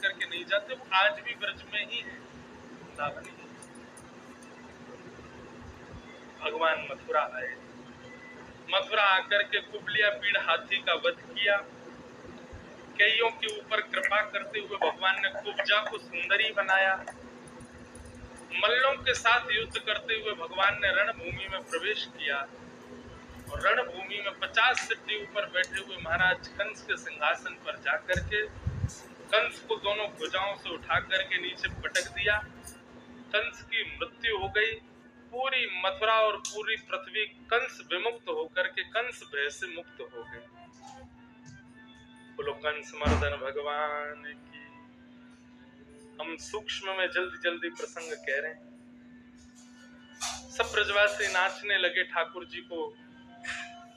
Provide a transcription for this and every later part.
करके नहीं जाते, वो आज भी ब्रज में ही है, वृंदावन ही। भगवान मथुरा आए, मथुरा आकर के कुबलिया पीड़ हाथी का वध किया। कईयों के ऊपर कृपा करते हुए भगवान ने कुब्जा को सुंदरी बनाया। मल्लों के साथ युद्ध करते हुए भगवान ने रणभूमि में प्रवेश किया और रणभूमि में 50 सिद्धि ऊपर बैठे हुए महाराज कंस के सिंहासन पर जाकर के कंस को दोनों भुजाओं से उठा करके नीचे पटक दिया। कंस की मृत्यु हो गई। पूरी मथुरा और पूरी पृथ्वी कंस विमुक्त होकर के कंस भय से मुक्त हो गई। बोलो कंस मर्दन भगवान की। हम सूक्ष्म में जल्दी जल्दी प्रसंग कह रहे हैं। सब ब्रजवासी नाचने लगे, ठाकुर जी को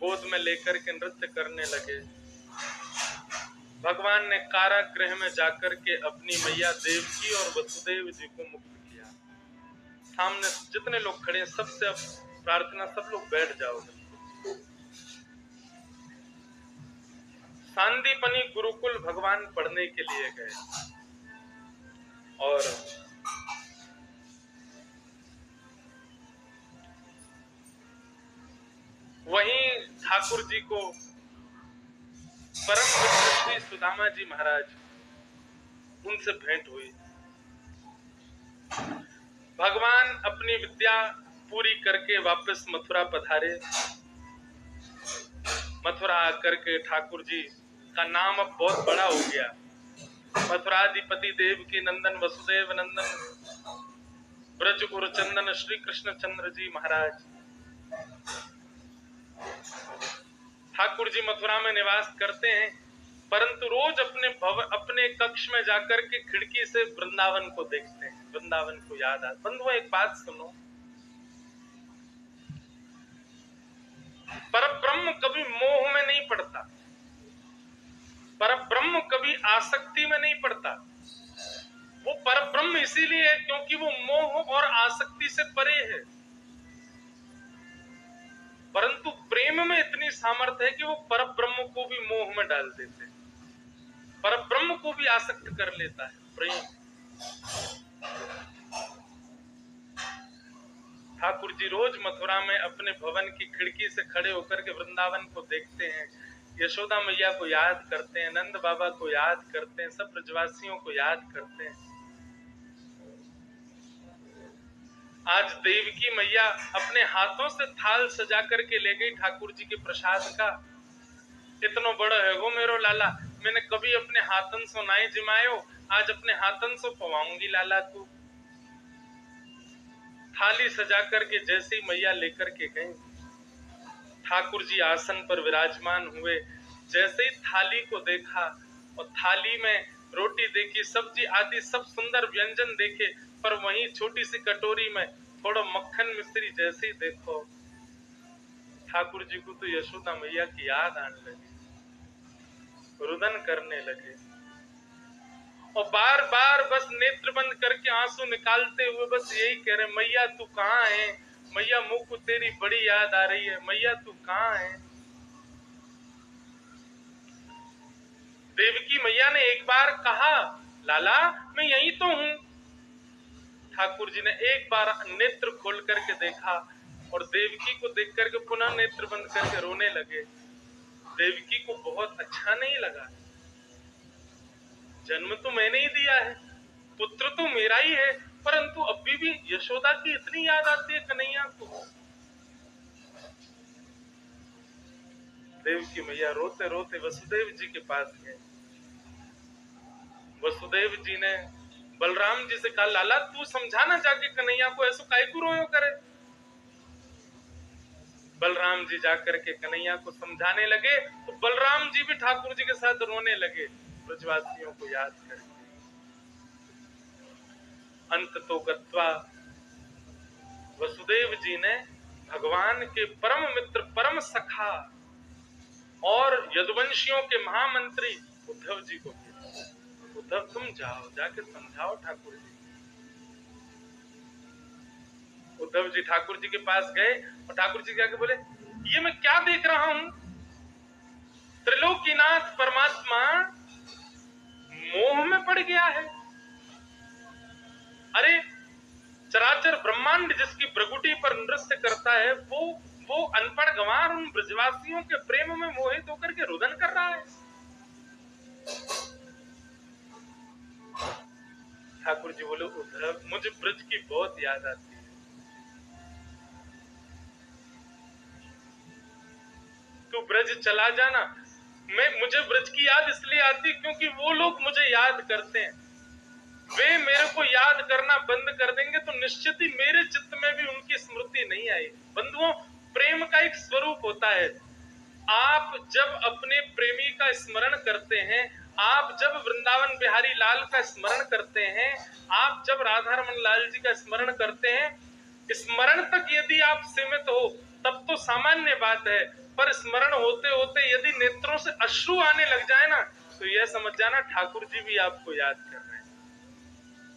गोद में लेकर के नृत्य करने लगे। भगवान ने कारागृह में जाकर के अपनी मैया देवकी और वसुदेव जी को मुक्त किया। सामने जितने लोग खड़े हैं सबसे अब प्रार्थना, सब लोग बैठ जाओ। सांदीपनी गुरुकुल भगवान पढ़ने के लिए गए और वहीं ठाकुर जी को परम मित्र श्री सुदामा जी महाराज, उनसे भेंट हुई। भगवान अपनी विद्या पूरी करके वापस मथुरा पधारे। मथुरा आकर के ठाकुर जी का नाम अब बहुत बड़ा हो गया। मथुराधिपति देवकी नंदन वसुदेव नंदन ब्रज गुरुचंदन श्री कृष्ण चंद्र जी महाराज। ठाकुर जी मथुरा में निवास करते हैं, परंतु रोज अपने कक्ष में जाकर के खिड़की से वृंदावन को देखते हैं, वृंदावन को याद आता। बंधुओं एक बात सुनो, परब्रह्म कभी मोह में नहीं पड़ता, परब्रह्म कभी आसक्ति में नहीं पड़ता। वो परब्रह्म इसीलिए है क्योंकि वो मोह और आसक्ति से परे है। परंतु प्रेम में इतनी सामर्थ्य है कि वो परब्रह्म को भी मोह में डाल देते हैं, परब्रह्म को भी आसक्त कर लेता है प्रेम। ठाकुर जी रोज मथुरा में अपने भवन की खिड़की से खड़े होकर के वृंदावन को देखते हैं, यशोदा मैया को याद करते हैं, नंद बाबा को याद करते हैं, सब ब्रजवासियों को याद करते हैं। आज देवकी मैया अपने हाथों से थाल सजा करके ले गई ठाकुर जी के प्रसाद का। इतना बड़ा है वो मेरो लाला, मैंने कभी अपने हाथन से नहीं जिमायो, आज अपने हाथन से पवाऊंगी लाला को। थाली सजा करके जैसे ही मैया लेकर के गई, ठाकुर जी आसन पर विराजमान हुए। जैसे ही थाली को देखा और थाली में रोटी देखी, सब्जी आदि सब सुंदर व्यंजन देखे, पर वहीं छोटी सी कटोरी में थोड़ा मक्खन मिश्री जैसे ही देखो, ठाकुर जी को तो यशोदा मैया की याद आने लगी, रुदन करने लगे और बार बार बस नेत्र बंद करके आंसू निकालते हुए बस यही कह रहे, मैया तू कहाँ है, मैया मुझ को तेरी बड़ी याद आ रही है, मैया तू कहाँ है। देवकी मैया ने एक बार कहा, लाला मैं यही तो हूं। ठाकुर जी ने एक बार नेत्र खोल करके देखा और देवकी को देख करके पुनः नेत्र बंद करके रोने लगे। देवकी को बहुत अच्छा नहीं लगा, जन्म तो मैंने ही दिया है, पुत्र तो मेरा ही है, परंतु अभी भी यशोदा की इतनी याद आती है कन्हैया को। देवकी मैया रोते रोते वसुदेव जी के पास गए। वसुदेव जी ने बलराम जी से कहा, लाला तू समझाना जाके कन्हैया को, ऐसा काहे को रोयो करे। बलराम जी जाकर के कन्हैया को समझाने लगे तो बलराम जी भी ठाकुर जी के साथ रोने लगे, ब्रजवासियों को याद करके। अंत तो गत्वा वसुदेव जी ने भगवान के परम मित्र, परम सखा और यदुवंशियों के महामंत्री उद्धव जी को किया, उद्धव तुम जाओ, जाके समझाओ ठाकुर जी। उद्धव जी ठाकुर जी के पास गए और ठाकुर जी जाके बोले, ये मैं क्या देख रहा हूं, त्रिलोकीनाथ परमात्मा मोह में पड़ गया है। अरे चराचर ब्रह्मांड जिसकी प्रगुटी पर नृत्य करता है, वो अनपढ़ गंवार उन ब्रजवासियों के प्रेम में मोहित होकर के रुदन कर रहा है। ठाकुर जी बोले, उद्धव मुझे ब्रज की बहुत याद आती है। तू ब्रज चला जाना। मुझे ब्रज की याद इसलिए आती क्योंकि वो लोग मुझे याद करते हैं। वे मेरे को याद करना बंद कर देंगे तो निश्चित ही मेरे चित्त में भी उनकी स्मृति नहीं आई। बंधुओं, प्रेम का एक स्वरूप होता है। आप जब अपने प्रेमी का स्मरण करते हैं, आप जब वृंदावन बिहारी लाल का स्मरण करते हैं, आप जब राधा रमन लाल जी का स्मरण करते हैं, स्मरण तक यदि आप सीमित हो तब तो सामान्य बात है, पर स्मरण होते होते यदि नेत्रों से अश्रु आने लग जाए ना, तो यह समझ जाना ठाकुर जी भी आपको याद कर रहे हैं।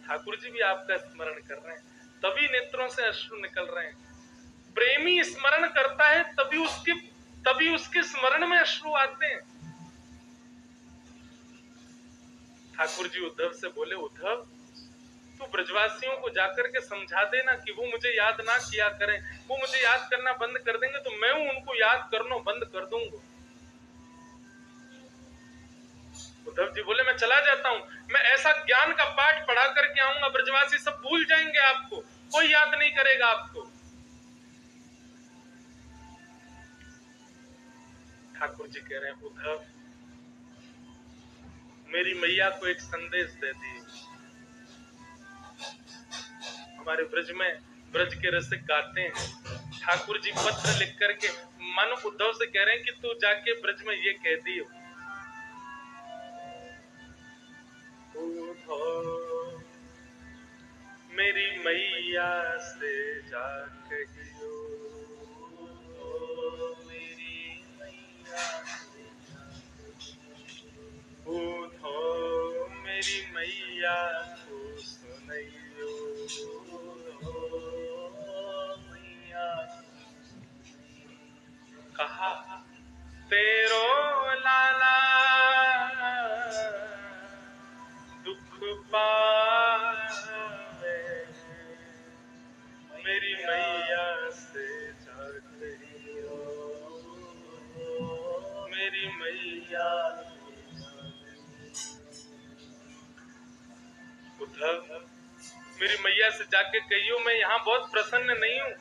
ठाकुर जी भी आपका स्मरण कर रहे हैं, तभी नेत्रों से अश्रु निकल रहे हैं। प्रेमी स्मरण करता है तभी उसके स्मरण में अश्रु आते हैं। ठाकुर जी उद्धव से बोले, उद्धव तू ब्रजवासियों को जाकर के समझा देना कि वो मुझे याद ना किया करें। वो मुझे याद करना बंद कर देंगे तो मैं उनको याद करना बंद कर दूंगा। उद्धव जी बोले, मैं चला जाता हूं, मैं ऐसा ज्ञान का पाठ पढ़ा करके आऊंगा, ब्रजवासी सब भूल जाएंगे आपको, कोई याद नहीं करेगा आपको। ठाकुर जी कह रहे हैं, उद्धव मेरी मैया को एक संदेश दे दी। हमारे ब्रज में ब्रज के रसिक गाते हैं, ठाकुर जी पत्र लिख करके मानो उद्धव से कह रहे हैं कि तू जाके ब्रज में ये कह दियो, मेरी मैया से जा कहियो, मेरी मैया उद्धव मेरी मैया को सुनैयो, मैया कहा तेरो लाला दुख पावे, मेरी मैया से जा कहियो, मेरी मैया। उद्धव मेरी मैया से जाके कहियो मैं यहाँ बहुत प्रसन्न नहीं हूँ,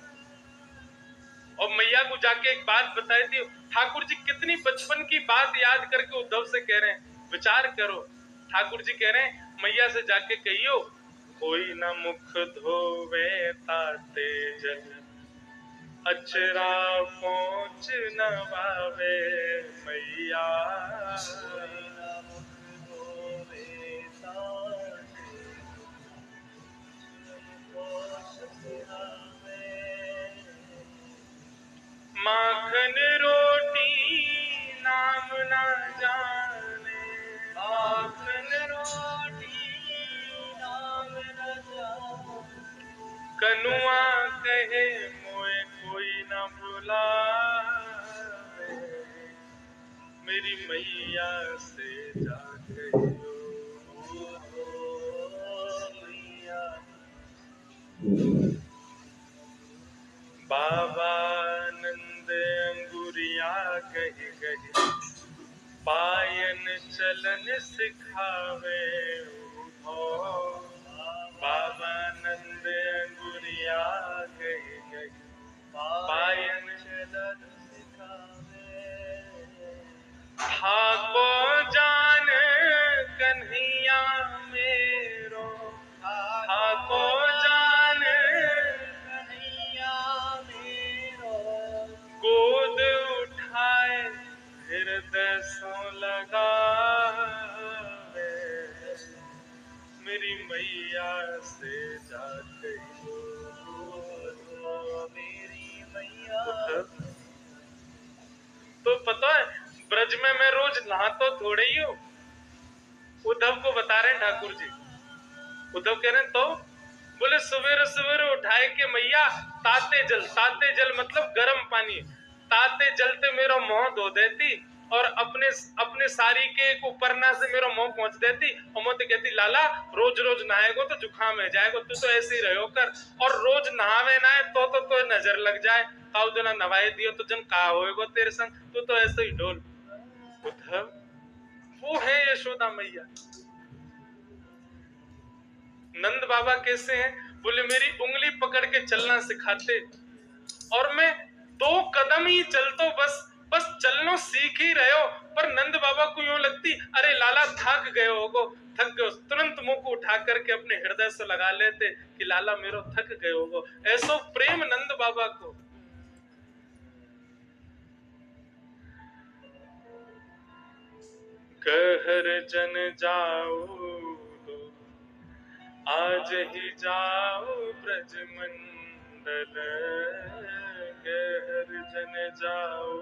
और मैया को जाके एक बात बताई थी। ठाकुर जी कितनी बचपन की बात याद करके उद्धव से कह रहे हैं, विचार करो। ठाकुर जी कह रहे हैं, मैया से जाके कहियो कोई ना मुख धोवे ताते जल, अचरा पहुंच न पावे मैया, माखन रोटी नाम ना जाने, माखन रोटी नाम न जाने, कनुआ कहे मोए कोई न बुलावे, मेरी मैया से जा कहियो, मैया। बाबा नंद अंगुरिया कही गही, पायन चलन सिखावे, बाबा नंद अंगुरिया कही गही, पायन चलन सिखावे, हाको जान कन्हैया मेरो, हाको जान कन्हैया मेरो, गोद उठाए हृदय सो लगावे, मेरी मैया से जा कहियो, मेरी मैया। तो पता है ब्रज में मैं रोज नहाता थोड़े ही हूँ। उद्धव को बता रहे हैं ठाकुर जी। उद्धव कह रहे हैं तो बोले सवेरे सवेरे उठाए के मैया ताते जल मतलब गर्म पानी, ताते जलते मेरा मुंह धो देती और अपने अपने साड़ी के एक उपरना से मेरा मुंह पहुंच देती और मुझे कहती लाला रोज रोज नहाएगो तो जुकाम है जाएगो, तू तो ऐसे ही रहो कर, और रोज नहावे ना तो नजर लग जाए, काउ जना नवाए दियो तो जन का होएगो तेरे संग, तू तो ऐसे ही डोल। उद्धव वो है यशोदा मैया। नंद बाबा कैसे हैं? बोले मेरी उंगली पकड़ के चलना सिखाते और मैं 2 कदम ही चलतो, बस चलना सीख ही रहे हो, पर नंद बाबा को यूं लगती अरे लाला थक गए होगो, थक गए, तुरंत मुंह को उठा करके अपने हृदय से लगा लेते कि लाला मेरो थक गए होगो। ऐसो प्रेम नंद बाबा को। कहर जन जाओ दो आज ही जाओ ब्रज मंडल, कहर जन जाओ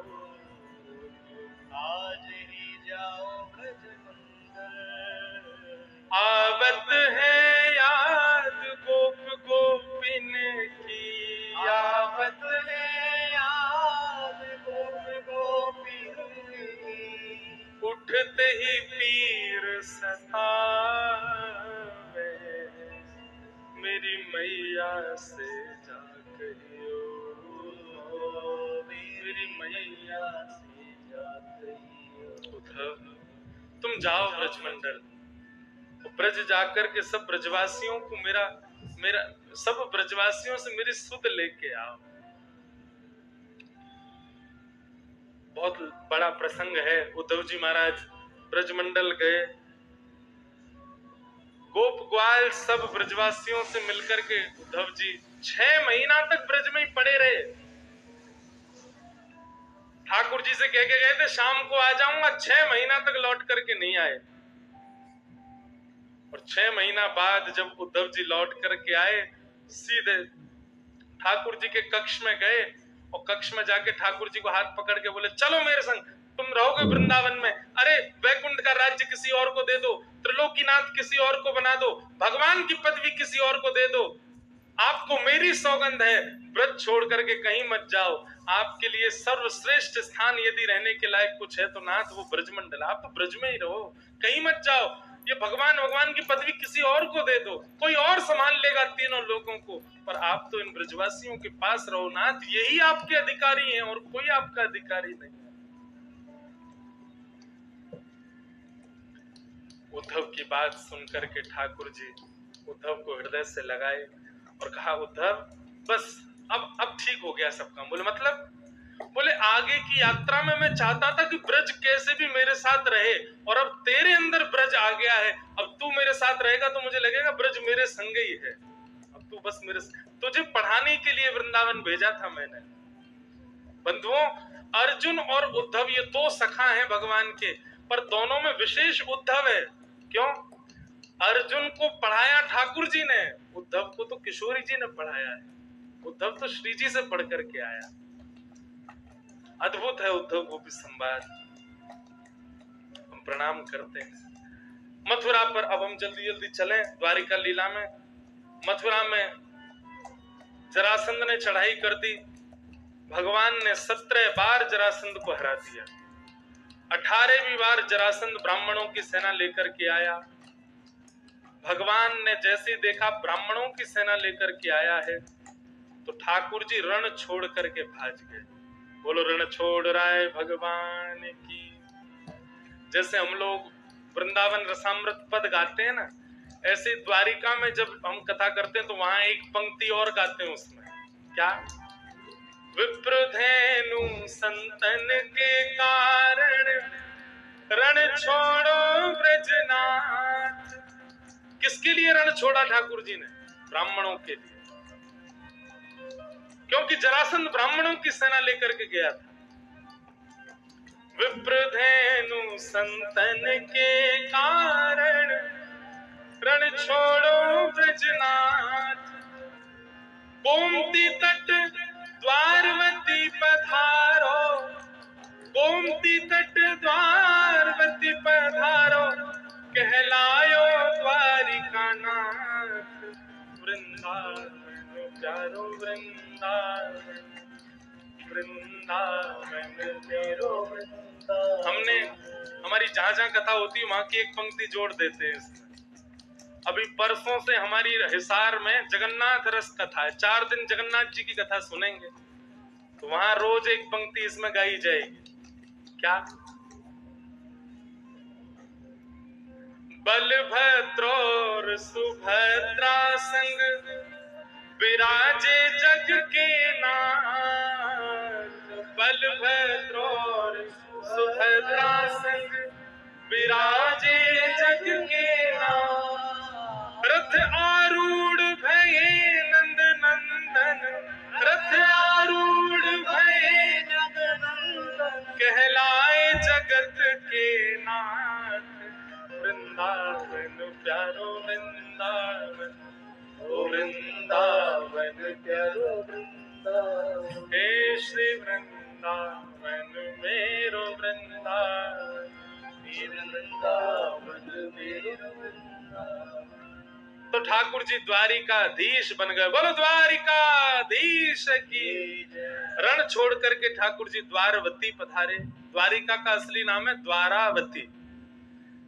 आज ही जाओ ब्रज मंडल। आवत है याद गोप गोपिन की, आवत है याद गोप गोपिन की, उठते ही पीर सतावे, मेरी मैया से जा कहियो, मेरी मैया से जा कहियो। उद्धव तुम जाओ ब्रजमंडल, ब्रज जाकर के सब ब्रजवासियों को मेरा सब ब्रजवासियों से मेरी सुध लेके आओ। बहुत बड़ा प्रसंग है। उद्धव जी महाराज ब्रजमंडल गए, गोप ग्वाल सब ब्रजवासियों से मिलकर के उद्धव जी 6 महीना तक ब्रज में ही पड़े रहे। ठाकुर जी से कह के गए थे शाम को आ जाऊंगा, 6 महीना तक लौट करके नहीं आए। और 6 महीना बाद जब उद्धव जी लौट करके आए, सीधे ठाकुर जी के कक्ष में गए और कक्ष में जाके ठाकुर जी को हाथ पकड़ के बोले चलो मेरे संग, तुम रहोगे वृंदावन में, अरे वैकुंठ का राज्य किसी और को दे दो, त्रिलोकीनाथ किसी और को बना दो, भगवान की पदवी किसी और को दे दो, आपको मेरी सौगंध है, ब्रज छोड़ करके कहीं मत जाओ, आपके लिए सर्वश्रेष्ठ स्थान यदि रहने के लायक कुछ है तो नाथ वो ब्रजमंडल, आप तो ब्रज में ही रहो, कहीं मत जाओ, ये भगवान की पदवी किसी और को दे दो, कोई और संभाल लेगा तीनों लोगों को, पर आप तो इन ब्रजवासियों के पास रहो नाथ, यही आपके अधिकारी हैं और कोई आपका अधिकारी नहीं। उद्धव की बात सुनकर के ठाकुर जी उद्धव को हृदय से लगाए और कहा उद्धव बस अब ठीक हो गया सब काम। बोले मतलब? बोले आगे की यात्रा में मैं चाहता था कि ब्रज कैसे भी मेरे साथ रहे, और अब तेरे अंदर ब्रज आ गया है, अब तू मेरे साथ रहेगा तो मुझे लगेगा ब्रज मेरे संग ही है, अब तू बस मेरे, तुझे पढ़ाने के लिए वृंदावन भेजा था मैंने। बंधुओं, अर्जुन और उद्धव ये 2 सखा हैं भगवान के, पर दोनों में विशेष उद्धव है। क्यों? अर्जुन को पढ़ाया ठाकुर जी ने, उद्धव को तो किशोरी जी ने पढ़ाया है, उद्धव तो श्री जी से पढ़ करके आया। अद्भुत है उद्धव गोपी संवाद, हम प्रणाम करते हैं। मथुरा पर अब हम जल्दी जल्दी चलें, द्वारिका लीला में। मथुरा में जरासंध ने चढ़ाई कर दी, भगवान ने 17 बार जरासंध को हरा दिया, 18वीं बार जरासंध ब्राह्मणों की सेना लेकर के आया। भगवान ने जैसे देखा ब्राह्मणों की सेना लेकर के आया है तो ठाकुर जी रण छोड़ करके भाग गए। बोलो रण छोड़ राय भगवान की। जैसे हम लोग वृंदावन रसामृत पद गाते हैं ना, ऐसे द्वारिका में जब हम कथा करते हैं तो वहां एक पंक्ति और गाते हैं, उसमें क्या? विप्रधेनु संतन के कारण रण छोड़ो ब्रजनाथ। किसके लिए रण छोड़ा ठाकुर जी ने? ब्राह्मणों के लिए, क्योंकि जरासंध ब्राह्मणों की सेना लेकर के गया था। विप्रधेनु संतन के कारण रण छोड़ो ब्रजनाथ, गोमती तट द्वारवती पधारो, गोमती तट द्वारवती पधारो, कहलायो द्वारिका नाथ, वृंदावन प्यारो वृंदावन। वृंदावन मेरो वृंदावन। हमने हमारी जहां जहां कथा होती है वहां की एक पंक्ति जोड़ देते हैं इसमें। अभी परसों से हमारी हिसार में जगन्नाथ रस कथा है, 4 दिन जगन्नाथ जी की कथा सुनेंगे, तो वहां रोज एक पंक्ति इसमें गाई जाएगी। क्या? बलभद्र और सुभद्रा संग विराजे जग के नाथ। बलभद्र और सुभद्रा संग विराजे जग के नाथ। रथ आरूढ़ भये नंद नंदन, रथ आरूढ़ भये नंद नंदन, कहलाए जगत के नाथ। वृंदावन प्यारो वृंदावन, ओ वृंदावन प्यारो वृंदावन। हे श्री वृंदावन मेरो वृंदावन, वृंदावन मेरो वृंदावन। तो ठाकुर जी द्वारिकाधीश बन गए। बोलो द्वारिकाधीश की। रण छोड़ करके ठाकुर जी द्वारवती पधारे। द्वारिका का असली नाम है द्वारावती,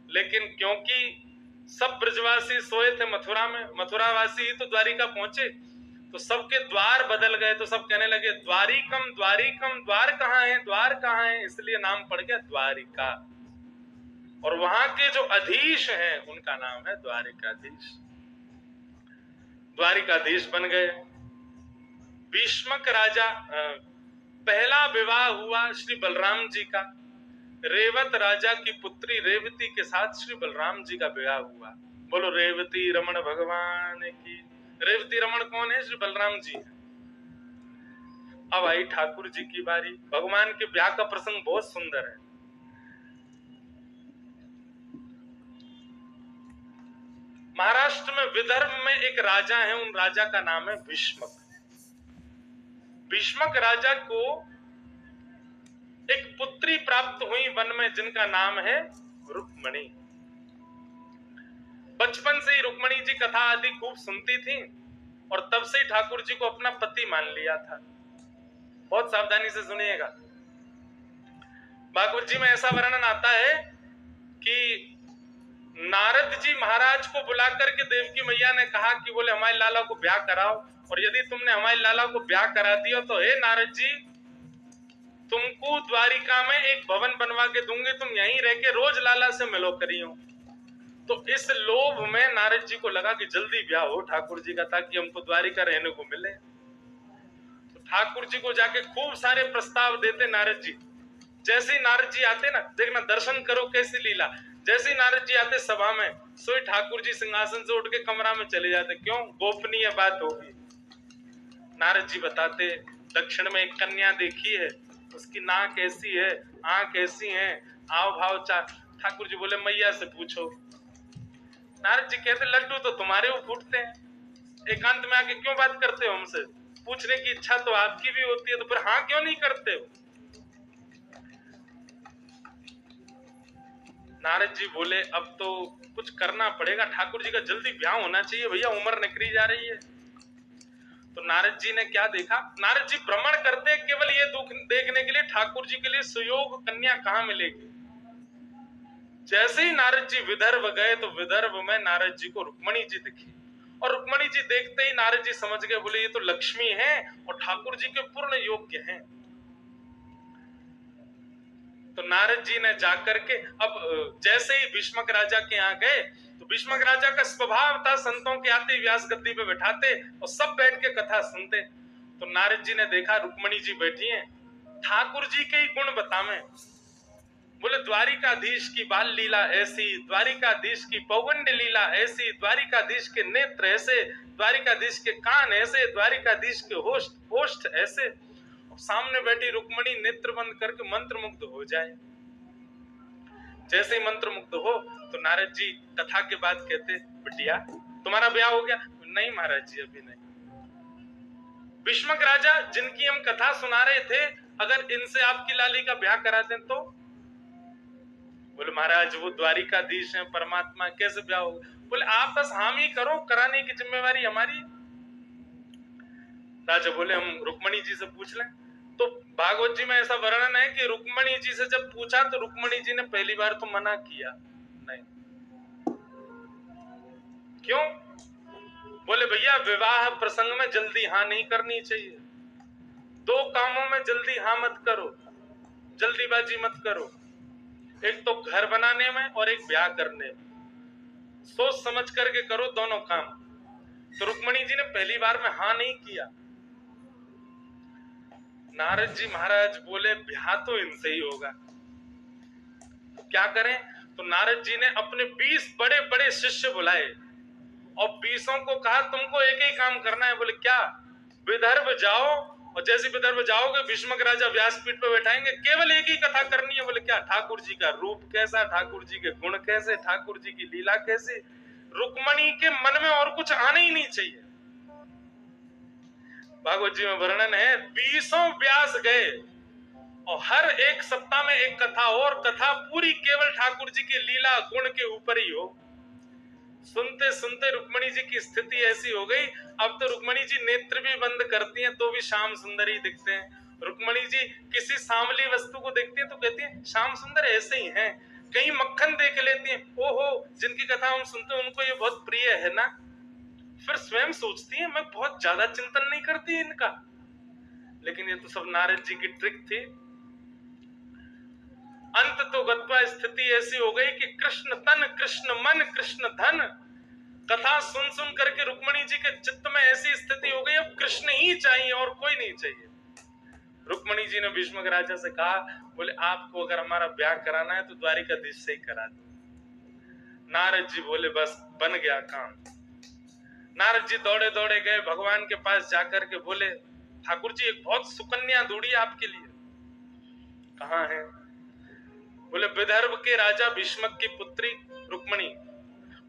लेकिन क्योंकि सब ब्रजवासी सोए थे मथुरा में, मथुरावासी ही तो द्वारिका पहुंचे, तो सबके द्वार बदल गए। तो सब कहने लगे द्वारिकम द्वारिकम, द्वार कहाँ है, द्वार कहाँ है, इसलिए नाम पड़ गया द्वारिका। और वहां के जो अधीश हैं उनका नाम है द्वारिकाधीश। द्वारिकाधीश बन गए। भीष्मक राजा, पहला विवाह हुआ श्री बलराम जी का। रेवत राजा की पुत्री रेवती के साथ श्री बलराम जी का विवाह हुआ। बोलो रेवती रमण भगवान की। रेवती रमण कौन है? श्री बलराम जी। अब आई ठाकुर जी की बारी। भगवान के ब्याह का प्रसंग बहुत सुंदर है। महाराष्ट्र में विदर्भ में एक राजा है, उन राजा का नाम है भीष्मक। भीष्मक राजा को एक पुत्री प्राप्त हुई वन में, जिनका नाम है रुक्मणी। बचपन से ही रुक्मणी जी कथा आदि खूब सुनती थी और तब से ही ठाकुर जी को अपना पति मान लिया था। बहुत सावधानी से सुनिएगा। भागवत जी में ऐसा वर्णन आता है कि नारद जी महाराज को बुला करके देवकी मैया ने कहा कि बोले हमारे लाला को ब्याह कराओ, और यदि तुमने हमारे लाला को ब्याह करा दिया तो हे नारद जी, तुमको द्वारिका में एक भवन बनवा के दूंगे, तुम यहीं रह के रोज लाला से मिलो करियो। तो इस लोभ में नारद जी को लगा कि जल्दी ब्याह हो ठाकुर जी का, ताकि हमको द्वारिका रहने को मिले। तो ठाकुर जी को जाके खूब सारे प्रस्ताव देते नारद जी। जैसे ही नारद जी आते ना, देखना दर्शन करो कैसी लीला, जैसे ही नारद जी आते सभा में, सोई ठाकुर जी सिंहासन से उठ के कमरा में चले जाते। क्यों? गोपनीय बात होगी। नारद जी बताते दक्षिण में एक कन्या देखी है, उसकी नाक ऐसी है, आंख ऐसी है, आव भाव चार। ठाकुर जी बोले मैया से पूछो। नारद जी कहते लड्डू तो तुम्हारे वो फूटते हैं, एकांत में आके क्यों बात करते हो हमसे? पूछने की इच्छा तो आपकी भी होती है, तो फिर हाँ क्यों नहीं करते हो? नारद जी बोले अब तो कुछ करना पड़ेगा, ठाकुर जी का जल्दी ब्याह होना चाहिए भैया, उम्र निकली जा रही है। तो नारद जी ने क्या देखा? नारद जी भ्रमण करते केवल ये दुख देखने के लिए ठाकुर जी के लिए सुयोग कन्या कहाँ मिलेगी। जैसे ही नारद जी विदर्भ गए तो विदर्भ में नारद जी को रुक्मणी जी दिखी, और रुक्मणी जी देखते ही नारद जी समझ गए, बोले ये तो लक्ष्मी है और ठाकुर जी के पूर्ण योग्य हैं। तो नारद जी ने जाकर के, अब जैसे ही भीष्मक राजा के यहाँ गए तो भीष्मक राजा का स्वभाव था संतों के आते व्यास गद्दी पे बैठाते और सब बैठ के कथा सुनते। तो नारद जी ने देखा रुक्मणी जी बैठी हैं, ठाकुर जी के ही गुण बतावे। बोले द्वारिकाधीश की बाल लीला ऐसी, द्वारिकाधीश की पौगंड लीला ऐसी, द्वारिकाधीश के नेत्र ऐसे, द्वारिकाधीश के कान ऐसे, द्वारिकाधीश के होष्ठ ऐसे। सामने बैठी रुक्मणी नेत्र बंद करके मंत्र मुग्ध हो जाए। जैसे ही मंत्र मुग्ध हो तो नारद जी कथा के बाद कहते बिटिया तुम्हारा ब्याह हो गया? नहीं महाराज जी अभी नहीं। भीष्मक राजा जिनकी हम कथा सुना रहे थे, अगर इनसे आपकी लाली का ब्याह करा दें तो? बोले महाराज वो द्वारिकाधीश हैं, परमात्मा, कैसे ब्याह होगा? बोले आप बस हामी करो, कराने की जिम्मेवारी हमारी। राजा बोले हम रुक्मणी जी से पूछ लें। तो भागवत जी में ऐसा वर्णन है कि रुक्मणी जी से जब पूछा तो रुक्मणी जी ने पहली बार तो मना किया नहीं। क्यों? बोले भैया विवाह प्रसंग में जल्दी हाँ नहीं करनी चाहिए, दो कामों में जल्दी हाँ मत करो, जल्दीबाजी मत करो, एक तो घर बनाने में और एक ब्याह करने में, सोच समझ करके करो दोनों काम। तो रुक्मणी जी ने पहली बार में हाँ नहीं किया। नारद जी महाराज बोले ब्याह तो इनसे ही होगा, तो क्या करें? तो नारद जी ने अपने 20 बड़े बड़े शिष्य बुलाए और 20 को कहा तुमको एक ही काम करना है। बोले क्या? विदर्भ जाओ और जैसे विदर्भ जाओगे भीष्मक राजा व्यासपीठ पे बैठाएंगे, केवल एक ही कथा करनी है। बोले क्या? ठाकुर जी का रूप कैसा, ठाकुर जी के गुण कैसे, ठाकुर जी की लीला कैसी। रुक्मणी के मन में और कुछ आना ही नहीं चाहिए। भागवत जी में वर्णन है 20 व्यास गए और हर एक सप्ताह में एक कथा और कथा पूरी केवल ठाकुर जी की लीला गुण के ऊपर ही हो। सुनते सुनते रुक्मणी जी की स्थिति ऐसी हो गई, अब तो रुक्मणी जी नेत्र भी बंद करती हैं तो भी श्याम सुंदर ही दिखते हैं। रुक्मणी जी किसी सांवली वस्तु को देखती हैं तो कहती हैं श्याम सुंदर ऐसे ही हैं। कहीं मक्खन देख लेती हैं, ओहो जिनकी कथा हम सुनते हैं उनको ये बहुत प्रिय है ना। फिर स्वयं सोचती है मैं बहुत ज्यादा चिंतन नहीं करती इनका, लेकिन ये तो सब नारद जी की ट्रिक थी। अंत तो गत्वा स्थिति ऐसी हो गई कि कृष्ण तन, कृष्ण मन, कृष्ण धन कथा सुन सुन करके रुक्मणी जी के चित्त में ऐसी स्थिति हो गई अब कृष्ण ही चाहिए और कोई नहीं चाहिए। रुक्मणी जी ने भीष्मक राजा से कहा, बोले आपको अगर हमारा ब्याह कराना है तो द्वारिकाधीश से ही करा दो। नारद जी बोले बस बन गया काम। नारद जी दौड़े दौड़े गए भगवान के पास जाकर के बोले ठाकुर जी एक बहुत सुकन्या ढूंढी आपके लिए। कहाँ है? बोले विदर्भ के राजा भीष्मक की पुत्री रुक्मणी,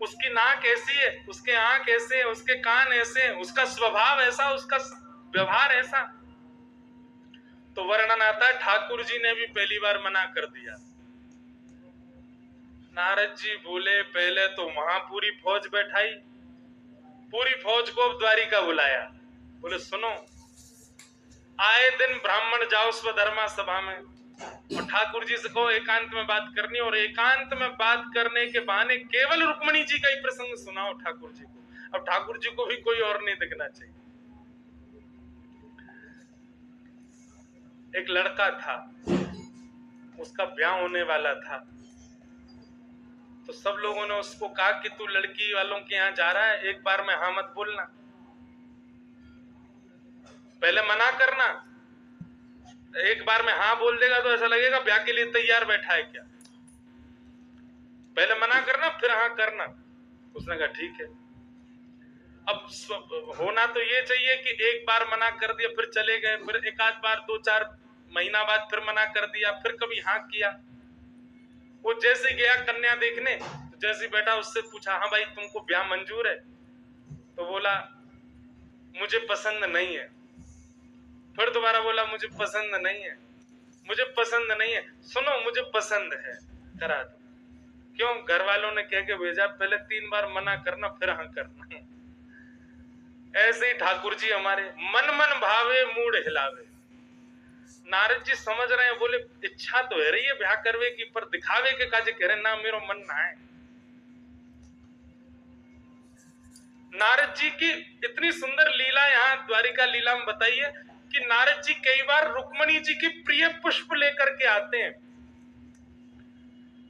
उसकी नाक ऐसी है, उसके आंख ऐसे है, उसके कान ऐसे है, उसका स्वभाव ऐसा, उसका व्यवहार ऐसा। तो वर्णन आता है ठाकुर जी ने भी पहली बार मना कर दिया। नारद जी बोले पहले तो वहां पूरी फौज बैठाई, पूरी फौज को द्वारिका बुलाया। बोले सुनो, आए दिन ब्राह्मण जाओ स्वधर्मा सभा में और ठाकुर जी से कहो एकांत में बात करनी, और एकांत में बात करने के बहाने केवल रुक्मणी जी का ही प्रसंग सुनाओ ठाकुर जी को। अब ठाकुर जी को भी कोई और नहीं दिखना चाहिए। एक लड़का था, उसका ब्याह होने वाला था, तो सब लोगों ने उसको कहा कि तू लड़की वालों के यहाँ जा रहा है, एक बार में हाँ मत बोलना, पहले मना करना। एक बार में हाँ बोल देगा तो ऐसा लगेगा ब्याह के लिए तैयार बैठा है क्या। पहले मना करना फिर हाँ करना। उसने कहा ठीक है। अब होना तो ये चाहिए कि एक बार मना कर दिया फिर चले गए, फिर एक आध बार 2-4 महीना बाद फिर मना कर दिया, फिर कभी हाँ किया। वो जैसे गया कन्या देखने, तो जैसे बैठा उससे पूछा हाँ भाई तुमको ब्याह मंजूर है? तो बोला मुझे पसंद नहीं है। फिर दोबारा बोला मुझे पसंद नहीं है, मुझे पसंद नहीं है। सुनो मुझे पसंद है, करा दो। क्यों? घर वालों ने कह के भेजा, पहले 3 बार मना करना फिर हाँ करना। ऐसे ही ठाकुर जी हमारे मन मन भावे मूड हिलावे। नारद जी समझ रहे हैं, बोले इच्छा तो है रही है ब्याह करवे की, पर दिखावे के काजे कह रहे ना मेरो मन ना है। नारद जी की इतनी सुंदर लीला यहाँ द्वारिका लीला में बताइए कि नारद जी कई बार रुक्मणी जी की प्रिय पुष्प लेकर के आते हैं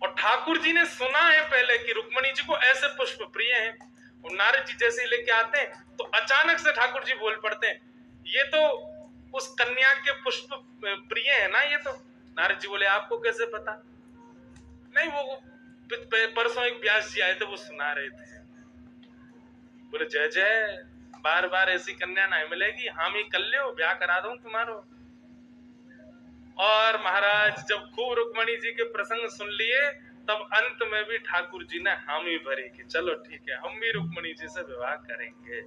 और ठाकुर जी ने सुना है पहले कि रुक्मणी जी को ऐसे पुष्प प्रिय हैं, और नारद जी जैसे लेके आते हैं तो अचानक से ठाकुर जी बोल पड़ते हैं ये तो उस कन्या के पुष्प प्रिय है ना ये तो। नारद जी बोले आपको कैसे पता? नहीं वो परसों एक व्यास जी आए थे वो सुना रहे थे। बोले जय जय, बार बार ऐसी कन्या नहीं मिलेगी, हम ही कर लो ब्याह करा दूं तुम्हारो। और महाराज जब खूब रुक्मणी जी के प्रसंग सुन लिए तब अंत में भी ठाकुर जी ने हामी भरी कि चलो ठीक है हम भी रुक्मणी जी से विवाह करेंगे।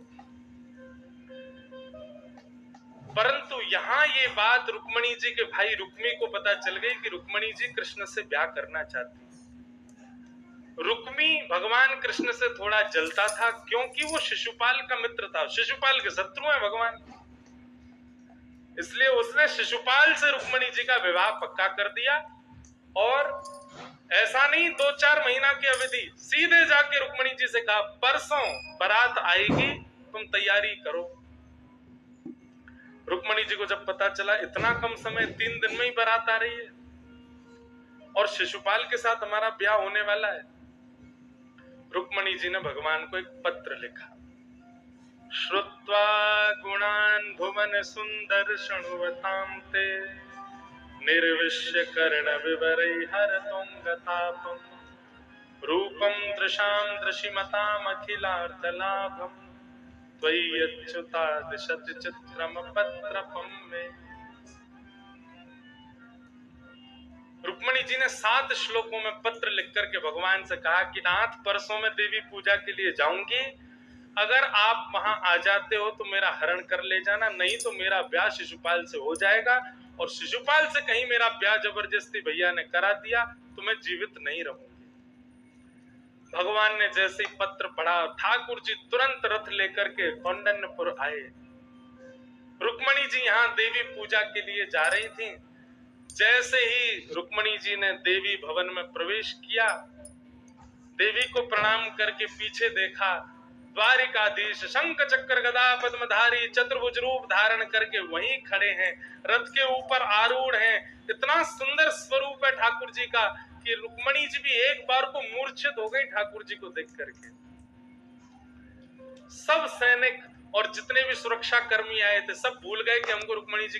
परंतु यहाँ ये बात रुक्मणी जी के भाई रुक्मी को पता चल गई कि रुक्मणी जी कृष्ण से ब्याह करना चाहती। रुक्मी भगवान कृष्ण से थोड़ा जलता था क्योंकि वो शिशुपाल का मित्र था, शिशुपाल के शत्रु है भगवान। इसलिए उसने शिशुपाल से रुक्मणी जी का विवाह पक्का कर दिया। और ऐसा नहीं 2-4 महीना की अवधि, सीधे जाके रुक्मणी जी से कहा परसों बारात आएगी, तुम तैयारी करो। रुक्मणी जी को जब पता चला इतना कम समय, 3 दिन में ही बारात आ रही है और शिशुपाल के साथ हमारा ब्याह होने वाला है, रुक्मणी जी ने भगवान को एक पत्र लिखा। श्रुत्वा गुणान् भुवन सुंदर शृण्वतां ते निर्विश्य कर्ण विवरैर्हरतोऽङ्गतापम् रूपं दृशां दृशिमताम् अखिलार्थलाभम् त्वय्यच्युतादिशति चित्रमपत्रपं मे। रुक्मणी जी ने 7 श्लोकों में पत्र लिख करके भगवान से कहा कि नाथ, परसों में देवी पूजा के लिए जाऊंगी, अगर आप वहां आ जाते हो तो मेरा हरण कर ले जाना, नहीं तो मेरा ब्याह शिशुपाल से हो जाएगा, और शिशुपाल से कहीं मेरा ब्याह जबरदस्ती भैया ने करा दिया तो मैं जीवित नहीं रहूंगी। भगवान ने जैसे ही पत्र पढ़ा, ठाकुर जी तुरंत रथ लेकर के कौंडन्यपुर आए। रुक्मणी जी यहाँ देवी पूजा के लिए जा रही थी। जैसे ही रुक्मणी जी ने देवी भवन में प्रवेश किया, देवी को प्रणाम करके पीछे देखा, द्वारिकाधीश शंख चक्र गदा पद्मधारी चतुर्भुज रूप धारण करके वहीं खड़े हैं, रथ के ऊपर आरूढ़ हैं। इतना सुंदर स्वरूप है ठाकुर जी का कि रुक्मणी जी भी एक बार को मूर्छित हो गई ठाकुर जी को देख करके। सब सैनिक और जितने भी सुरक्षा कर्मी आए थे सब भूल गए कि हमको रुक्मणी जी